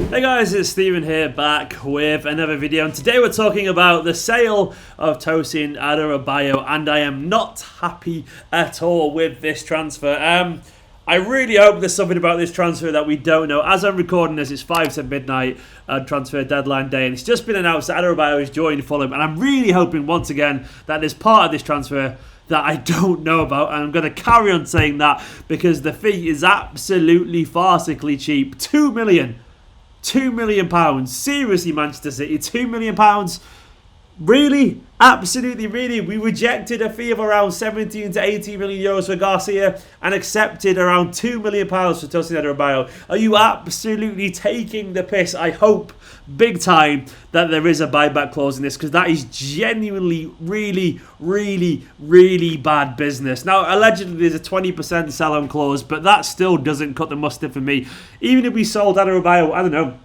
Hey guys, it's Stephen here, back with another video, and today we're talking about the sale of Tosin Adarabioyo, and I am not happy at all with this transfer. I really hope there's something about this transfer that we don't know. As I'm recording this, it's 5 to midnight transfer deadline day, and it's just been announced that Adarabioyo has joined Fulham, and I'm really hoping once again that there's part of this transfer that I don't know about, and I'm going to carry on saying that because the fee is absolutely farcically cheap. £2 million. Seriously, Manchester City, £2 million. Really? Absolutely, really. We rejected a fee of around 17 to 18 million euros for Garcia and accepted around £2 million for Tosin Adarabioyo. Are you absolutely taking the piss? I hope big time that there is a buyback clause in this, because that is genuinely really bad business. Now, allegedly there's a 20% sell-on clause, but that still doesn't cut the mustard for me. Even if we sold Adarabioyo, I don't know,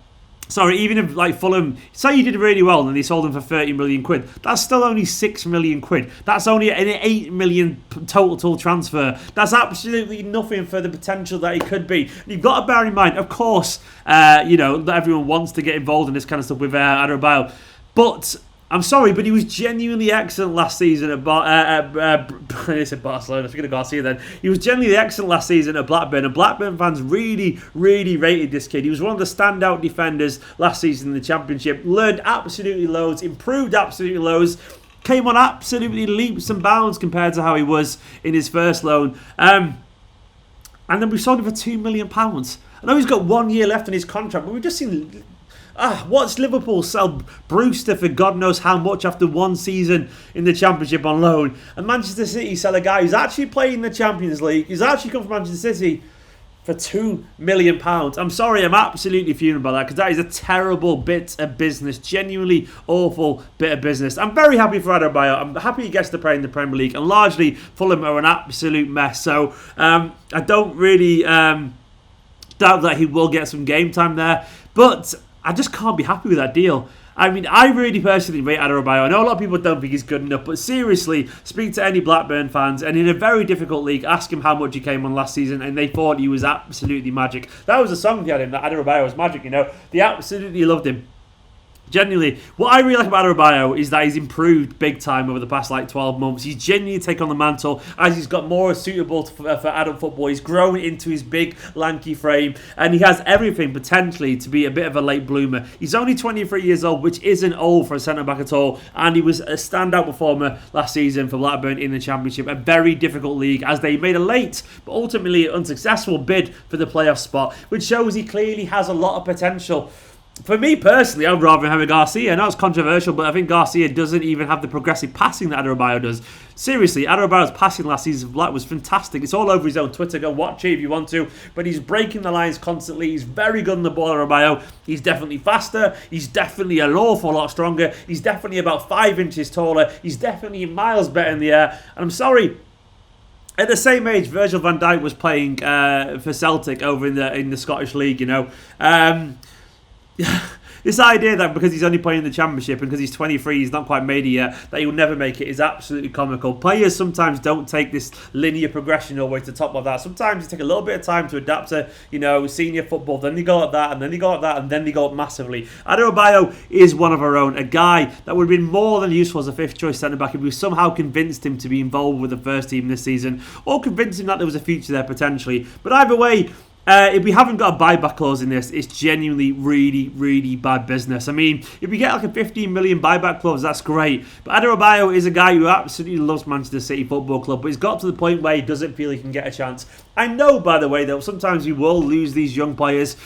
even if like Fulham, say you did really well and they sold him for 30 million quid, that's still only 6 million quid. That's only an 8 million total transfer. That's absolutely nothing for the potential that it could be. And you've got to bear in mind, of course, that everyone wants to get involved in this kind of stuff with Adarabioyo, but I'm sorry, but he was genuinely excellent last season at Barcelona. I said Garcia then. He was genuinely excellent last season at Blackburn, and Blackburn fans really rated this kid. He was one of the standout defenders last season in the Championship. Learned absolutely loads, improved absolutely loads, came on absolutely leaps and bounds compared to how he was in his first loan. And then we sold him for £2 million. I know he's got 1 year left on his contract, but we've just seen... watch Liverpool sell Brewster for God knows how much after one season in the Championship on loan, and Manchester City sell a guy who's actually playing in the Champions League, who's actually come from Manchester City, for £2 million. I'm sorry, I'm absolutely fuming about that, because that is a terrible bit of business, genuinely awful bit of business. I'm very happy for Adarabioyo. I'm happy he gets to play in the Premier League, and largely Fulham are an absolute mess, so I don't really doubt that he will get some game time there, but I just can't be happy with that deal. I mean, I really personally rate Adarabioyo. I know a lot of people don't think he's good enough, but seriously, speak to any Blackburn fans, and in a very difficult league, ask him how much he came on last season, and they thought he was absolutely magic. That was a song they had him, that Adarabioyo was magic, They absolutely loved him. Genuinely, what I really like about Adarabioyo is that he's improved big time over the past 12 months. He's genuinely taken on the mantle as he's got more suitable for adult football. He's grown into his big, lanky frame, and he has everything potentially to be a bit of a late bloomer. He's only 23 years old, which isn't old for a centre-back at all, and he was a standout performer last season for Blackburn in the Championship, a very difficult league, as they made a late, but ultimately unsuccessful bid for the playoff spot, which shows he clearly has a lot of potential. For me personally, I'd rather have a Garcia. I know it's controversial, but I think Garcia doesn't even have the progressive passing that Adarabioyo does. Seriously, Adarabioyo's passing last season for Black was fantastic. It's all over his own Twitter. Go watch it if you want to. But he's breaking the lines constantly. He's very good on the ball, Adarabioyo. He's definitely faster. He's definitely an awful lot stronger. He's definitely about 5 inches taller. He's definitely miles better in the air. And I'm sorry, at the same age, Virgil van Dijk was playing for Celtic over in the Scottish League, This idea that because he's only playing in the Championship and because he's 23, he's not quite made it yet, that he'll never make it, is absolutely comical. Players sometimes don't take this linear progression all the way to the top of that. Sometimes you take a little bit of time to adapt to, senior football. Then they go at that, and then they go at that, and then they go up massively. Adarabioyo is one of our own, a guy that would have been more than useful as a fifth-choice centre-back if we somehow convinced him to be involved with the first team this season, or convinced him that there was a future there potentially. But either way, if we haven't got a buyback clause in this, it's genuinely really bad business. I mean, if we get like a 15 million buyback clause, that's great. But Adarabioyo is a guy who absolutely loves Manchester City Football Club, but he's got to the point where he doesn't feel he can get a chance. I know, by the way, though, sometimes we will lose these young players,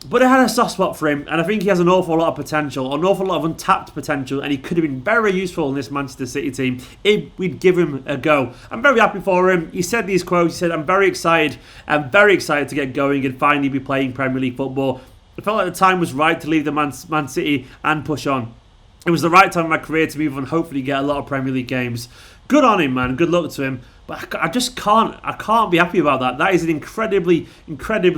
but I had a soft spot for him, and I think he has an awful lot of potential, an awful lot of untapped potential, and he could have been very useful in this Manchester City team if we'd give him a go. I'm very happy for him. He said these quotes. He said, I'm very excited to get going and finally be playing Premier League football. I felt like the time was right to leave the Man City and push on. It was the right time in my career to move on and hopefully get a lot of Premier League games. Good on him, man. Good luck to him. But I just can't be happy about that. That is an incredibly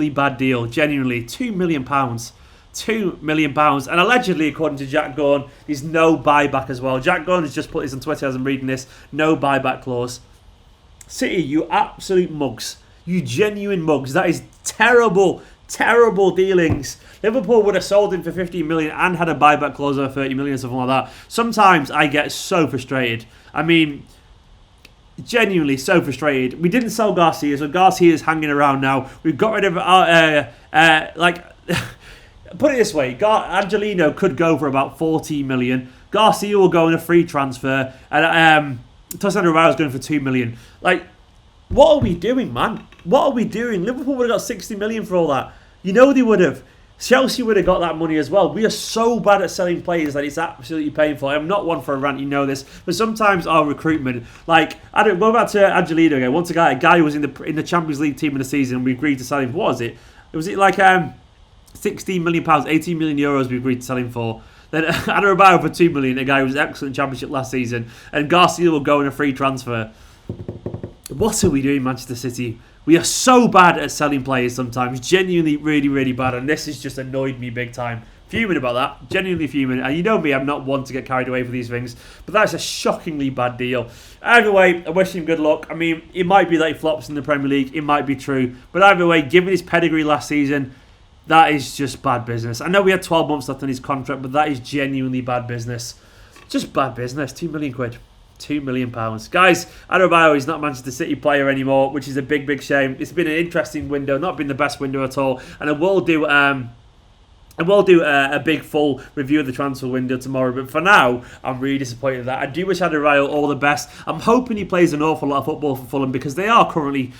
bad deal, genuinely. £2 million. £2 million. And allegedly, according to Jack Gorn, there's no buyback as well. Jack Gorn has just put this on Twitter as I'm reading this. No buyback clause. City, you absolute mugs. You genuine mugs. That is terrible Terrible dealings. Liverpool would have sold him for 15 million and had a buyback clause of 30 million or something like that. Sometimes I get so frustrated. I mean, genuinely so frustrated. We didn't sell Garcia, so Garcia's hanging around now. We've got rid of put it this way, Angelino could go for about 14 million. Garcia will go in a free transfer, and Tosin Adarabioyo is going for 2 million. Like, what are we doing, man? What are we doing? Liverpool would have got 60 million for all that. You know they would have. Chelsea would have got that money as well. We are so bad at selling players that it's absolutely painful. I'm not one for a rant, you know this. But sometimes our recruitment, like, I don't go back to Angelino again. Once a guy who was in the Champions League team in the season, we agreed to sell him. What was it? Was it like 16 million pounds, 18 million euros we agreed to sell him for? Then Adarabioyo for 2 million, a guy who was excellent Championship last season, and Garcia will go in a free transfer. What are we doing, Manchester City? We are so bad at selling players sometimes. Genuinely, really, really bad. And this has just annoyed me big time. Fuming about that. Genuinely fuming. And you know me, I'm not one to get carried away for these things. But that's a shockingly bad deal. Either way, I wish him good luck. I mean, it might be that he flops in the Premier League. It might be true. But either way, given his pedigree last season, that is just bad business. I know we had 12 months left on his contract, but that is genuinely bad business. Just bad business. 2 million quid. £2 million. Guys, Adarabioyo is not a Manchester City player anymore, which is a big, big shame. It's been an interesting window, not been the best window at all. And I will do a big full review of the transfer window tomorrow. But for now, I'm really disappointed with that. I do wish Adarabioyo all the best. I'm hoping he plays an awful lot of football for Fulham because they are currently...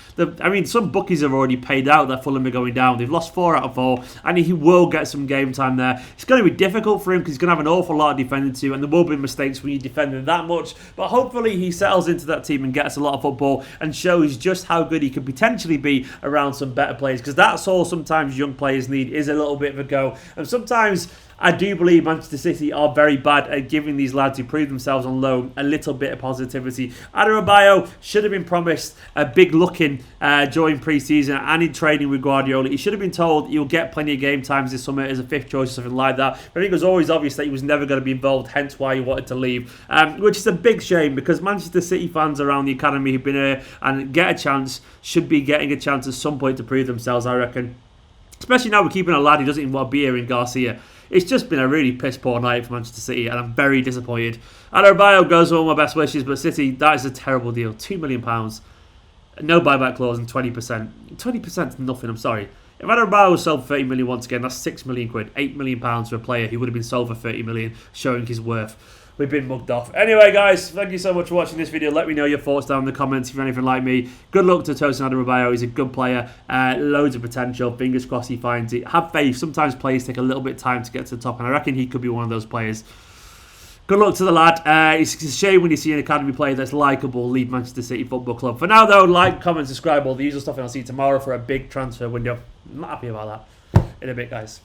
some bookies have already paid out that Fulham are going down. They've lost 4 out of 4. And he will get some game time there. It's going to be difficult for him because he's going to have an awful lot of defending to. And there will be mistakes when you defend him that much. But hopefully he settles into that team and gets a lot of football and shows just how good he could potentially be around some better players. Because that's all sometimes young players need, is a little bit of a go. And sometimes I do believe Manchester City are very bad at giving these lads who prove themselves on loan a little bit of positivity. Adarabioyo should have been promised a big looking during pre-season and in training with Guardiola. He should have been told he'll get plenty of game times this summer as a 5th choice or something like that. But I think it was always obvious that he was never going to be involved, hence why he wanted to leave. Which is a big shame because Manchester City fans around the academy who've been here and get a chance should be getting a chance at some point to prove themselves, I reckon. Especially now we're keeping a lad who doesn't even want to be here in Garcia. It's just been a really piss poor night for Manchester City and I'm very disappointed. Adarabioyo goes with all my best wishes, but City, that is a terrible deal. £2 million. No buyback clause and 20%. 20% is nothing, I'm sorry. If Adarabioyo was sold for 30 million once again, that's £6 million, £8 million for a player who would have been sold for 30 million, showing his worth. We've been mugged off. Anyway, guys, thank you so much for watching this video. Let me know your thoughts down in the comments if you're anything like me. Good luck to Tosin Adarabioyo. He's a good player. Loads of potential. Fingers crossed he finds it. Have faith. Sometimes players take a little bit of time to get to the top, and I reckon he could be one of those players. Good luck to the lad. It's a shame when you see an academy player that's likeable leave Manchester City Football Club. For now, though, like, comment, subscribe, all the usual stuff, and I'll see you tomorrow for a big transfer window. I'm not happy about that. In a bit, guys.